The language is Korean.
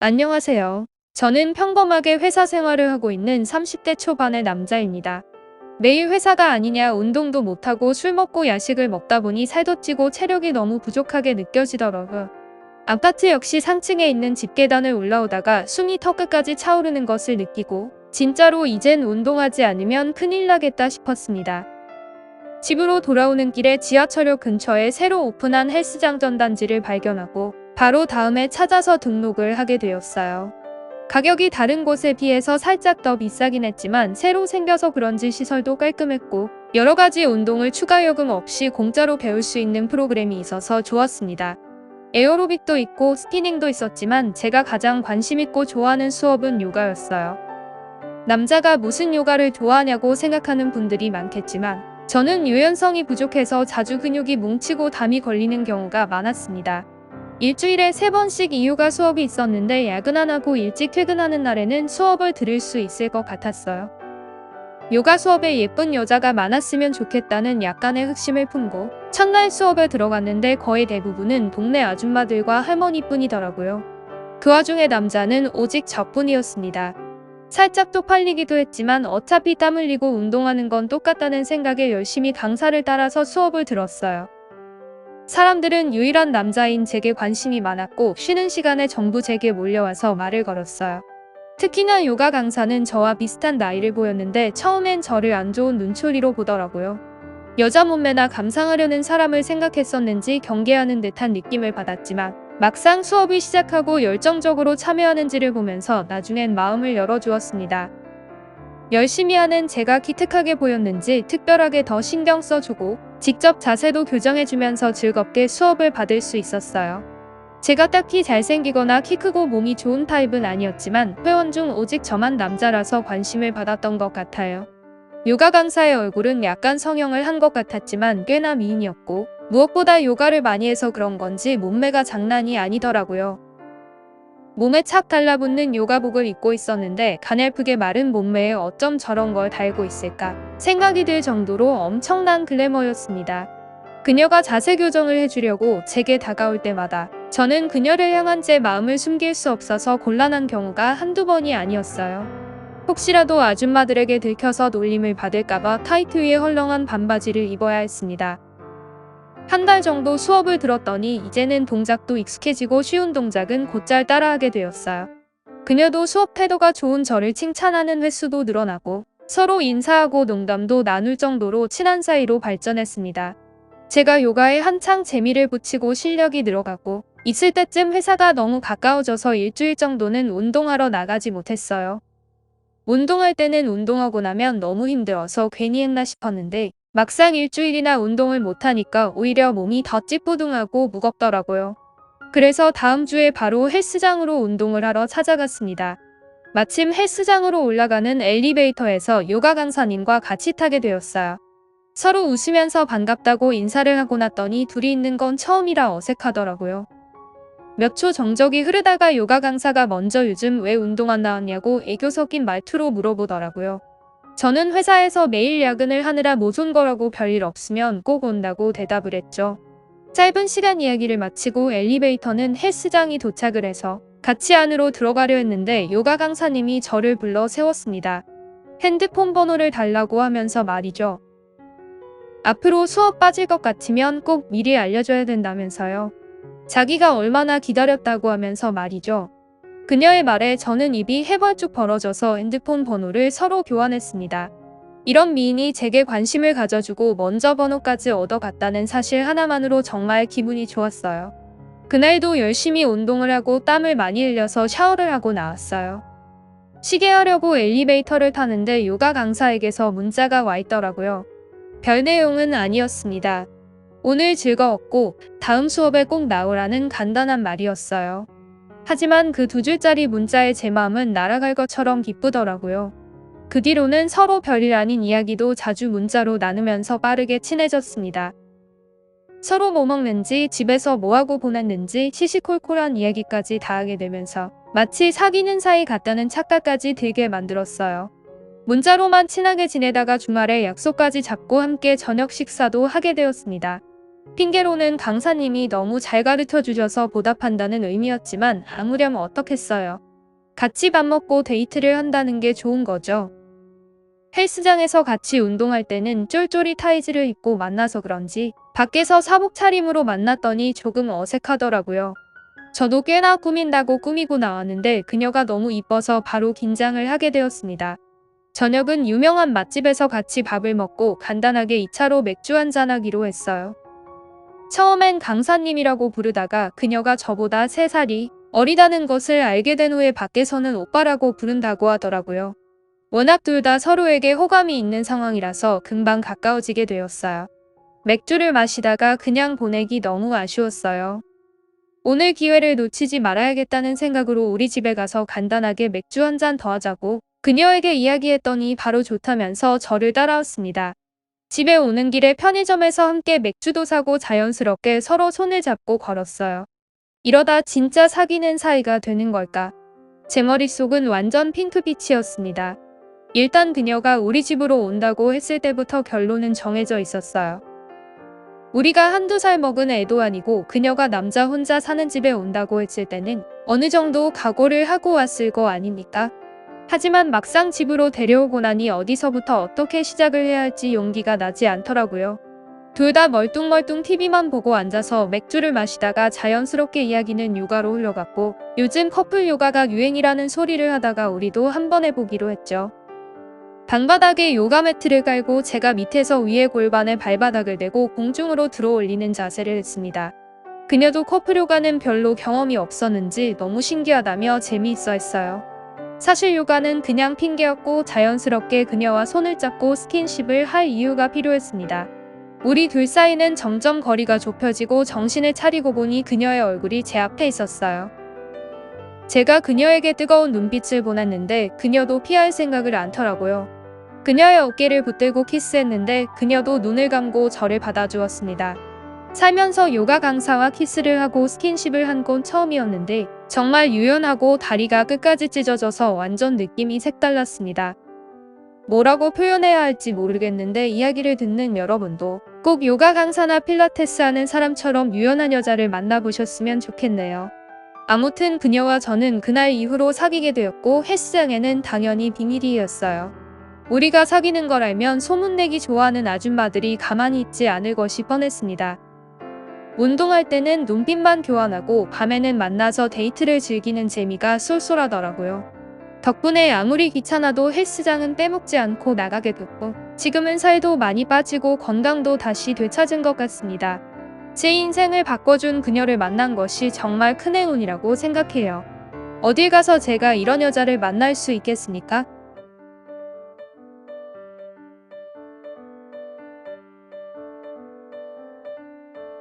안녕하세요. 저는 평범하게 회사 생활을 하고 있는 30대 초반의 남자입니다. 매일 회사가 아니냐 운동도 못하고 술 먹고 야식을 먹다 보니 살도 찌고 체력이 너무 부족하게 느껴지더라고요. 아파트 역시 상층에 있는 집계단을 올라오다가 숨이 턱끝까지 차오르는 것을 느끼고 진짜로 이젠 운동하지 않으면 큰일 나겠다 싶었습니다. 집으로 돌아오는 길에 지하철역 근처에 새로 오픈한 헬스장 전단지를 발견하고 바로 다음에 찾아서 등록을 하게 되었어요. 가격이 다른 곳에 비해서 살짝 더 비싸긴 했지만 새로 생겨서 그런지 시설도 깔끔했고 여러 가지 운동을 추가 요금 없이 공짜로 배울 수 있는 프로그램이 있어서 좋았습니다. 에어로빅도 있고 스피닝도 있었지만 제가 가장 관심 있고 좋아하는 수업은 요가였어요. 남자가 무슨 요가를 좋아하냐고 생각하는 분들이 많겠지만 저는 유연성이 부족해서 자주 근육이 뭉치고 담이 걸리는 경우가 많았습니다. 일주일에 3번씩 이 요가 수업이 있었는데 야근 안 하고 일찍 퇴근하는 날에는 수업을 들을 수 있을 것 같았어요. 요가 수업에 예쁜 여자가 많았으면 좋겠다는 약간의 흑심을 품고 첫날 수업에 들어갔는데 거의 대부분은 동네 아줌마들과 할머니뿐이더라고요. 그 와중에 남자는 오직 저뿐이었습니다. 살짝 쪽팔리기도 했지만 어차피 땀 흘리고 운동하는 건 똑같다는 생각에 열심히 강사를 따라서 수업을 들었어요. 사람들은 유일한 남자인 제게 관심이 많았고 쉬는 시간에 전부 제게 몰려와서 말을 걸었어요. 특히나 요가 강사는 저와 비슷한 나이를 보였는데 처음엔 저를 안 좋은 눈초리로 보더라고요. 여자 몸매나 감상하려는 사람을 생각했었는지 경계하는 듯한 느낌을 받았지만 막상 수업을 시작하고 열정적으로 참여하는지를 보면서 나중엔 마음을 열어주었습니다. 열심히 하는 제가 기특하게 보였는지 특별하게 더 신경 써주고 직접 자세도 교정해주면서 즐겁게 수업을 받을 수 있었어요. 제가 딱히 잘생기거나 키 크고 몸이 좋은 타입은 아니었지만 회원 중 오직 저만 남자라서 관심을 받았던 것 같아요. 요가 강사의 얼굴은 약간 성형을 한 것 같았지만 꽤나 미인이었고 무엇보다 요가를 많이 해서 그런 건지 몸매가 장난이 아니더라고요. 몸에 착 달라붙는 요가복을 입고 있었는데 가냘프게 마른 몸매에 어쩜 저런 걸 달고 있을까 생각이 들 정도로 엄청난 글래머였습니다. 그녀가 자세 교정을 해주려고 제게 다가올 때마다 저는 그녀를 향한 제 마음을 숨길 수 없어서 곤란한 경우가 한두 번이 아니었어요. 혹시라도 아줌마들에게 들켜서 놀림을 받을까봐 타이트 위에 헐렁한 반바지를 입어야 했습니다. 한 달 정도 수업을 들었더니 이제는 동작도 익숙해지고 쉬운 동작은 곧잘 따라하게 되었어요. 그녀도 수업 태도가 좋은 저를 칭찬하는 횟수도 늘어나고 서로 인사하고 농담도 나눌 정도로 친한 사이로 발전했습니다. 제가 요가에 한창 재미를 붙이고 실력이 늘어가고 있을 때쯤 회사가 너무 가까워져서 일주일 정도는 운동하러 나가지 못했어요. 운동할 때는 운동하고 나면 너무 힘들어서 괜히 했나 싶었는데 막상 일주일이나 운동을 못하니까 오히려 몸이 더 찌뿌둥하고 무겁더라고요. 그래서 다음 주에 바로 헬스장으로 운동을 하러 찾아갔습니다. 마침 헬스장으로 올라가는 엘리베이터에서 요가 강사님과 같이 타게 되었어요. 서로 웃으면서 반갑다고 인사를 하고 났더니 둘이 있는 건 처음이라 어색하더라고요. 몇 초 정적이 흐르다가 요가 강사가 먼저 요즘 왜 운동 안 나왔냐고 애교 섞인 말투로 물어보더라고요. 저는 회사에서 매일 야근을 하느라 못 온 거라고 별일 없으면 꼭 온다고 대답을 했죠. 짧은 시간 이야기를 마치고 엘리베이터는 헬스장이 도착을 해서 같이 안으로 들어가려 했는데 요가 강사님이 저를 불러 세웠습니다. 핸드폰 번호를 달라고 하면서 말이죠. 앞으로 수업 빠질 것 같으면 꼭 미리 알려줘야 된다면서요. 자기가 얼마나 기다렸다고 하면서 말이죠. 그녀의 말에 저는 입이 해벌쭉 벌어져서 핸드폰 번호를 서로 교환했습니다. 이런 미인이 제게 관심을 가져주고 먼저 번호까지 얻어갔다는 사실 하나만으로 정말 기분이 좋았어요. 그날도 열심히 운동을 하고 땀을 많이 흘려서 샤워를 하고 나왔어요. 쉬게 하려고 엘리베이터를 타는데 요가 강사에게서 문자가 와 있더라고요. 별 내용은 아니었습니다. 오늘 즐거웠고 다음 수업에 꼭 나오라는 간단한 말이었어요. 하지만 그 2줄짜리 문자에 제 마음은 날아갈 것처럼 기쁘더라고요. 그 뒤로는 서로 별일 아닌 이야기도 자주 문자로 나누면서 빠르게 친해졌습니다. 서로 뭐 먹는지, 집에서 뭐하고 보냈는지 시시콜콜한 이야기까지 다 하게 되면서 마치 사귀는 사이 같다는 착각까지 들게 만들었어요. 문자로만 친하게 지내다가 주말에 약속까지 잡고 함께 저녁 식사도 하게 되었습니다. 핑계로는 강사님이 너무 잘 가르쳐 주셔서 보답한다는 의미였지만 아무렴 어떻겠어요. 같이 밥 먹고 데이트를 한다는 게 좋은 거죠. 헬스장에서 같이 운동할 때는 쫄쫄이 타이즈를 입고 만나서 그런지 밖에서 사복 차림으로 만났더니 조금 어색하더라고요. 저도 꽤나 꾸민다고 꾸미고 나왔는데 그녀가 너무 이뻐서 바로 긴장을 하게 되었습니다. 저녁은 유명한 맛집에서 같이 밥을 먹고 간단하게 2차로 맥주 한잔하기로 했어요. 처음엔 강사님이라고 부르다가 그녀가 저보다 3살이 어리다는 것을 알게 된 후에 밖에서는 오빠라고 부른다고 하더라고요. 워낙 둘 다 서로에게 호감이 있는 상황이라서 금방 가까워지게 되었어요. 맥주를 마시다가 그냥 보내기 너무 아쉬웠어요. 오늘 기회를 놓치지 말아야겠다는 생각으로 우리 집에 가서 간단하게 맥주 한 잔 더 하자고 그녀에게 이야기했더니 바로 좋다면서 저를 따라왔습니다. 집에 오는 길에 편의점에서 함께 맥주도 사고 자연스럽게 서로 손을 잡고 걸었어요. 이러다 진짜 사귀는 사이가 되는 걸까? 제 머릿속은 완전 핑크빛이었습니다. 일단 그녀가 우리 집으로 온다고 했을 때부터 결론은 정해져 있었어요. 우리가 한두 살 먹은 애도 아니고 그녀가 남자 혼자 사는 집에 온다고 했을 때는 어느 정도 각오를 하고 왔을 거 아닙니까? 하지만 막상 집으로 데려오고 나니 어디서부터 어떻게 시작을 해야 할지 용기가 나지 않더라고요. 둘 다 멀뚱멀뚱 TV만 보고 앉아서 맥주를 마시다가 자연스럽게 이야기는 요가로 흘러갔고 요즘 커플 요가가 유행이라는 소리를 하다가 우리도 한번 해보기로 했죠. 방바닥에 요가 매트를 깔고 제가 밑에서 위에 골반에 발바닥을 대고 공중으로 들어올리는 자세를 했습니다. 그녀도 커플 요가는 별로 경험이 없었는지 너무 신기하다며 재미있어 했어요. 사실 요가는 그냥 핑계였고 자연스럽게 그녀와 손을 잡고 스킨십을 할 이유가 필요했습니다. 우리 둘 사이는 점점 거리가 좁혀지고 정신을 차리고 보니 그녀의 얼굴이 제 앞에 있었어요. 제가 그녀에게 뜨거운 눈빛을 보냈는데 그녀도 피할 생각을 않더라고요. 그녀의 어깨를 붙들고 키스했는데 그녀도 눈을 감고 저를 받아주었습니다. 살면서 요가 강사와 키스를 하고 스킨십을 한 건 처음이었는데 정말 유연하고 다리가 끝까지 찢어져서 완전 느낌이 색달랐습니다. 뭐라고 표현해야 할지 모르겠는데 이야기를 듣는 여러분도 꼭 요가 강사나 필라테스 하는 사람처럼 유연한 여자를 만나보셨으면 좋겠네요. 아무튼 그녀와 저는 그날 이후로 사귀게 되었고 헬스장에는 당연히 비밀이었어요. 우리가 사귀는 걸 알면 소문내기 좋아하는 아줌마들이 가만히 있지 않을 것이 뻔했습니다. 운동할 때는 눈빛만 교환하고 밤에는 만나서 데이트를 즐기는 재미가 쏠쏠하더라고요. 덕분에 아무리 귀찮아도 헬스장은 빼먹지 않고 나가게 됐고 지금은 살도 많이 빠지고 건강도 다시 되찾은 것 같습니다. 제 인생을 바꿔준 그녀를 만난 것이 정말 큰 행운이라고 생각해요. 어딜 가서 제가 이런 여자를 만날 수 있겠습니까?